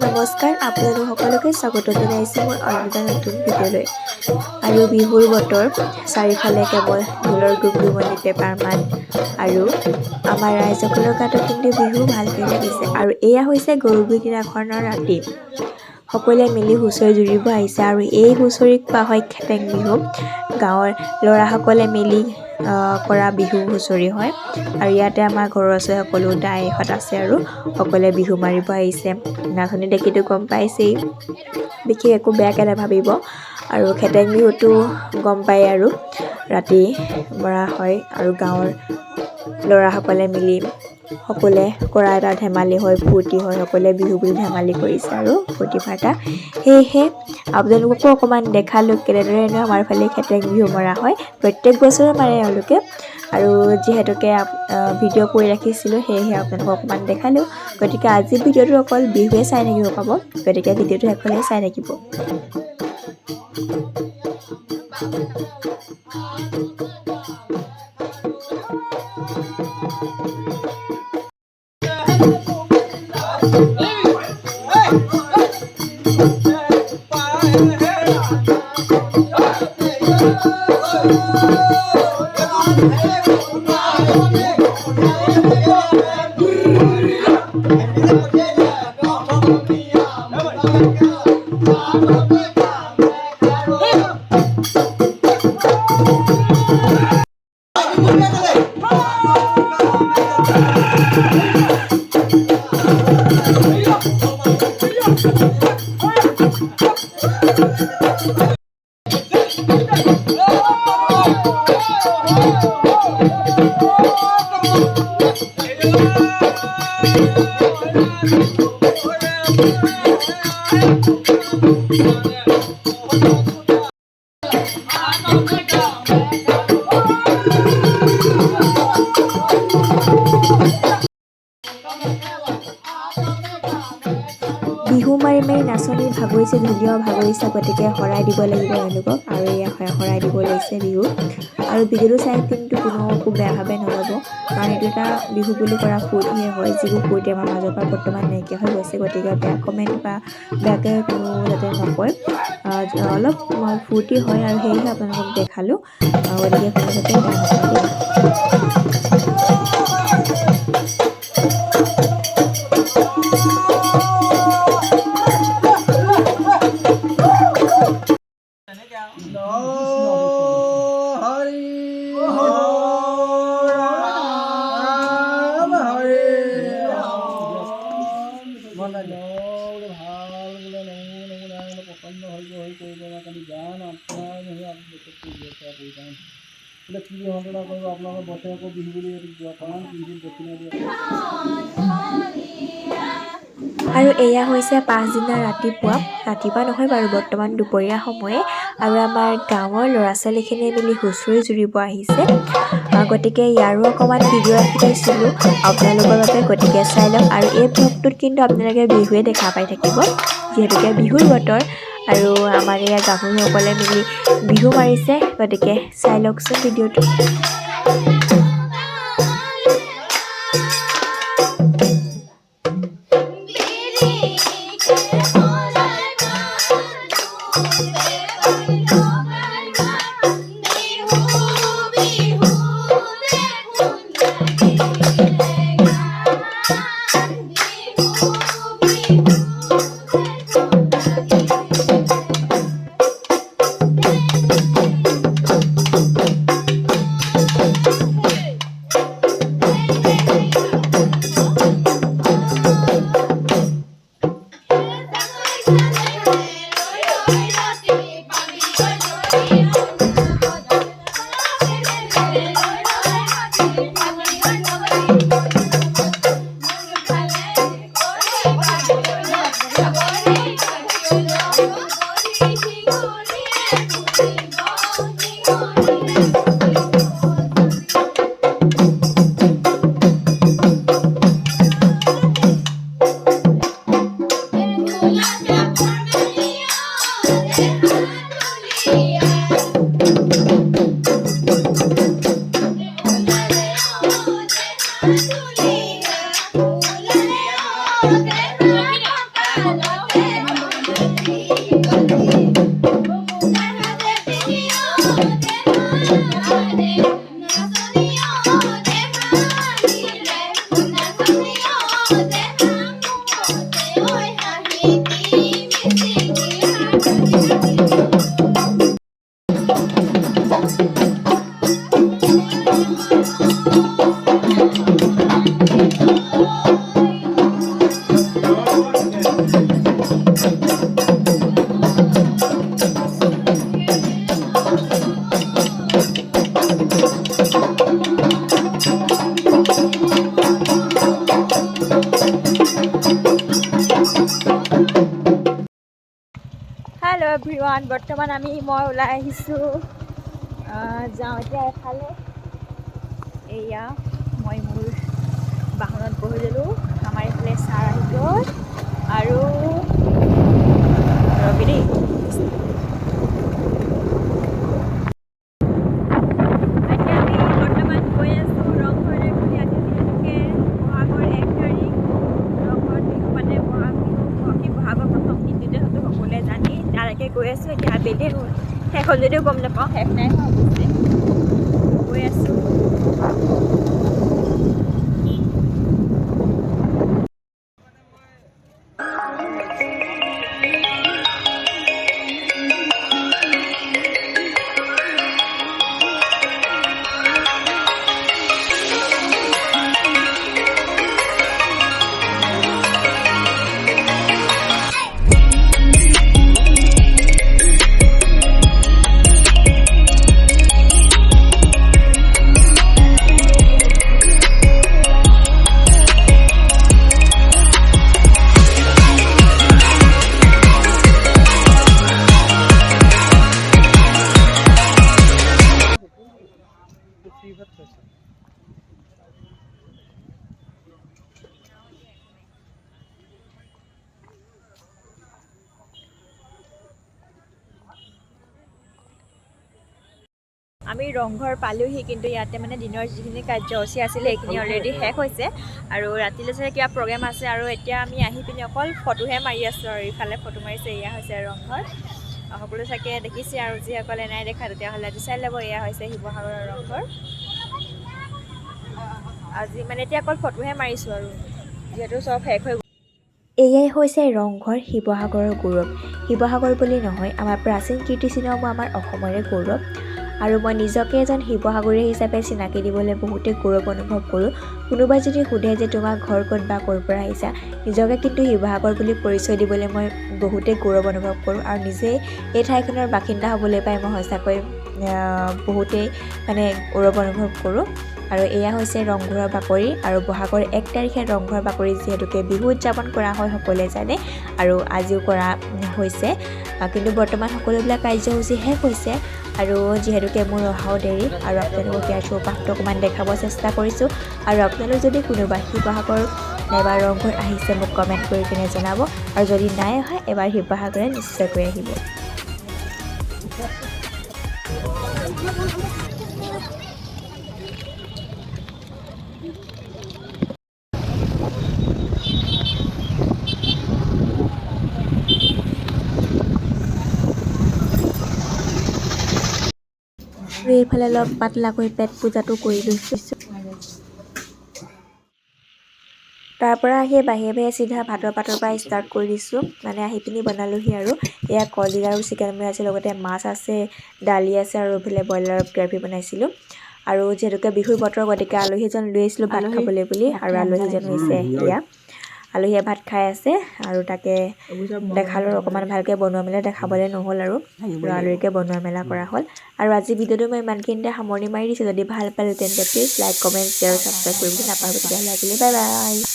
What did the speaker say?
নমস্কাৰ, আপোনালোক সকলোকে স্বাগত জনাইছোঁ মোৰ অন্য এটা নতুন ভিডিঅ'লৈ। আৰু বিহুৰ বতৰ, চাৰিওফালে কেৱল ঢোলৰ গুমগুমনি, পেপাৰ মাত আৰু আমাৰ ৰাইজসকলৰ গাতো কিন্তু বিহু ভালকৈ লাগিছে। আৰু এয়া হৈছে গৰু বিহুৰ দিনাখনৰ ৰাতি। সকলোৱে মিলি হুঁচৰি জুৰিব আহিছে আৰু এই হুঁচৰিক কোৱা হয় খেটেং বিহু। গাঁৱৰ ল'ৰাসকলে মিলি কৰা বিহু হুঁচৰি হয়। আৰু ইয়াতে আমাৰ ঘৰৰ ওচৰত সকলো দাইহঁত আছে আৰু সকলোৱে বিহু মাৰিব আহিছে। নাচনি দেখিতো গম পাইছেই, বিশেষ একো বেয়াকৈ নাভাবিব। আৰু খেটেং বিহুটো গম পায় আৰু ৰাতি মৰা হয় আৰু গাঁৱৰ ল'ৰাসকলে মিলি সকলোৱে কৰা এটা ধেমালি হয়, ফূৰ্তি হয়, সকলোৱে বিহু বুলি ধেমালি কৰিছে আৰু ফূৰ্তি ফাৰ্তা। সেয়েহে আপোনালোককো অকণমান দেখালোঁ কেনেদৰেনো আমাৰ ফালে খেটেং বিহু মৰা হয়। প্ৰত্যেক বছৰে মাৰে এওঁলোকে, আৰু যিহেতুকে ভিডিঅ' কৰি ৰাখিছিলোঁ সেয়েহে আপোনালোকক অকণমান দেখালোঁ। গতিকে আজিৰ ভিডিঅ'টো অকল বিহুৱে চাই থাকিব পাব, গতিকে ভিডিঅ'টো শেষলৈ চাই থাকিব। বিহু মাৰি মাৰি নাচনি ভাগৰিছে, ঢুলীয়াও ভাগৰিছে, গতিকে শৰাই দিব লাগিব এওঁলোকক। আৰু এয়া শৰাই দিব লৈছে বিহু। আৰু ভিডিঅ'টো চাই কিন্তু কোনো একো বেয়াভাৱে নল'ব, কাৰণ এইটো এটা বিহু বুলি কৰা ফূৰ্তিহে হয়, যিবোৰ ফূৰ্তি আমাৰ মাজৰ পৰা বৰ্তমান নাইকিয়া হৈ গৈছে। গতিকে বেয়া কমেণ্ট বা বেয়াকৈ কোনো যাতে নকয়, অলপ ফূৰ্তি হয় আৰু সেয়েহে আপোনালোকক দেখালোঁ। গতিকে কোনো যাতে বেয়া নাপায়। আৰু এয়া হৈছে পাছদিনা ৰাতিপুৱা নহয় বাৰু, বৰ্তমান দুপৰীয়া সময়ে। আৰু আমাৰ গাঁৱৰ ল'ৰা ছোৱালীখিনিয়ে মিলি হুঁচৰি জুৰিব আহিছে। গতিকে ইয়াৰো অকণমান ভিডিঅ' ৰাখি থৈছিলোঁ আপোনালোকৰ বাবে, গতিকে চাই লওক। আৰু এই ভ্লগটোত কিন্তু আপোনালোকে বিহুৱে দেখা পাই থাকিব, যিহেতুকে বিহুৰ বতৰ আৰু আমাৰ এয়া গাভৰুসকলে মিলি বিহু মাৰিছে। গতিকে চাই লওকচোন ভিডিঅ'টো। এভৰিৱান বৰ্তমান মই ওলাই আহিছোঁ যাওঁ এতিয়া এফালে এয়া মই মোৰ বাহনত বহি ল'লোঁ আমাৰ এইফালে ছাৰ আহি গ'ল আৰু ৰবি দেই এতিয়া আমি বৰ্তমান গৈ আছোঁ ৰংঘৰলৈ বুলি আজি যিহেতুকে বহাগৰ 1 তাৰিখ ৰংঘৰত বিহু মানে বহাগৰ প্ৰথম দিনটোতে হয়তো সকলোৱে জানে তালৈকে গৈ আছোঁ এতিয়া আবেলি হ'ল শেষ হ'ল যদিও গম নাপাওঁ শেষ নাই হোৱা অৱশ্যে গৈ আছোঁ আমি ৰংঘৰ পালোহি কিন্তু ইয়াতে মানে দিনৰ যিখিনি কাৰ্যসূচী আছিলে সেইখিনি অলৰেডি শেষ হৈছে আৰু ৰাতিলৈ চাগে কিবা প্ৰগ্ৰেম আছে আৰু এতিয়া আমি আহি পিনি অকল ফটোহে মাৰি আছোঁ আৰু ইফালে ফটো মাৰিছে এয়া হৈছে ৰংঘৰ সকলো চাগে দেখিছে আৰু যিসকলে নাই দেখা তেতিয়াহ'লে আজি চাই ল'ব এয়া হৈছে শিৱসাগৰৰ ৰংঘৰ আজি মানে এতিয়া অকল ফটোহে মাৰিছোঁ আৰু যিহেতু চব শেষ হৈ এয়াই হৈছে ৰংঘৰ শিৱসাগৰৰ গৌৰৱ শিৱসাগৰ বুলি নহয় আমাৰ প্ৰাচীন কীৰ্তিচিহ্নসমূহ আমাৰ অসমৰে গৌৰৱ আৰু মই নিজকে এজন শিৱসাগৰীয়া হিচাপে চিনাকি দিবলৈ বহুতেই গৌৰৱ অনুভৱ কৰোঁ কোনোবাই যদি সোধে যে তোমাৰ ঘৰ ক'ত বা ক'ৰ পৰা আহিছা নিজকে কিন্তু শিৱসাগৰ বুলি পৰিচয় দিবলৈ মই বহুতেই গৌৰৱ অনুভৱ কৰোঁ আৰু নিজেই এই ঠাইখনৰ বাসিন্দা হ'বলৈ পাই মই সঁচাকৈ বহুতেই মানে গৌৰৱ অনুভৱ কৰোঁ আৰু এয়া হৈছে ৰংঘৰৰ বাকৰি আৰু বহাগৰ 1 তাৰিখে ৰংঘৰ বাকৰি যিহেতুকে বিহু উদযাপন কৰা হয় সকলোৱে জানে আৰু আজিও কৰা হৈছে কিন্তু বৰ্তমান সকলোবিলাক কাৰ্যসূচী শেষ হৈছে আৰু যিহেতুকে মোৰ অহাও দেৰি আৰু আপোনালোকক ইয়াৰ চৌপাশটো অকণমান দেখাব চেষ্টা কৰিছোঁ আৰু আপোনালোক যদি কোনোবা শিৱসাগৰ নাইবা ৰংঘৰ আহিছে মোক কমেণ্ট কৰি কিনে জনাব আৰু যদি নাই অহা এবাৰ শিৱসাগৰে নিশ্চয়কৈ আহিব এইফালে অলপ পাতলাকৈ পেট পূজাটো কৰি লৈছোঁ তাৰ পৰা আহি বাহিৰে চিধা ভাতৰ পাতৰ পৰা ষ্টাৰ্ট কৰি দিছোঁ মানে আহি পিনি বনালোহি আৰু এয়া কলডিল আৰু চিকেন বনাইছোঁ লগতে মাছ আছে দালি আছে আৰু এইফালে ব্ৰইলাৰ গ্ৰেভি বনাইছিলোঁ আৰু যিহেতুকে বিহুৰ বতৰ গতিকে আলহীজন লৈ আহিছিলোঁ ভাত খাবলৈ বুলি আৰু আলহীজন হৈছে এয়া আলহীয়ে ভাত খাই আছে আৰু তাকে দেখালোঁ অকণমান ভালকৈ বনোৱা মেলা দেখাবলৈ নহ'ল আৰু আলহীকে বনোৱা মেলা কৰা হ'ল আৰু আজি ভিডিঅ'টো মই ইমানখিনিতে সামৰণি মাৰি দিছোঁ যদি ভাল পালে তেন্তে please like comment share subscribe কৰিবলৈ নাপাহৰিব তেতিয়াহ'লে আজিলৈ বাই বাই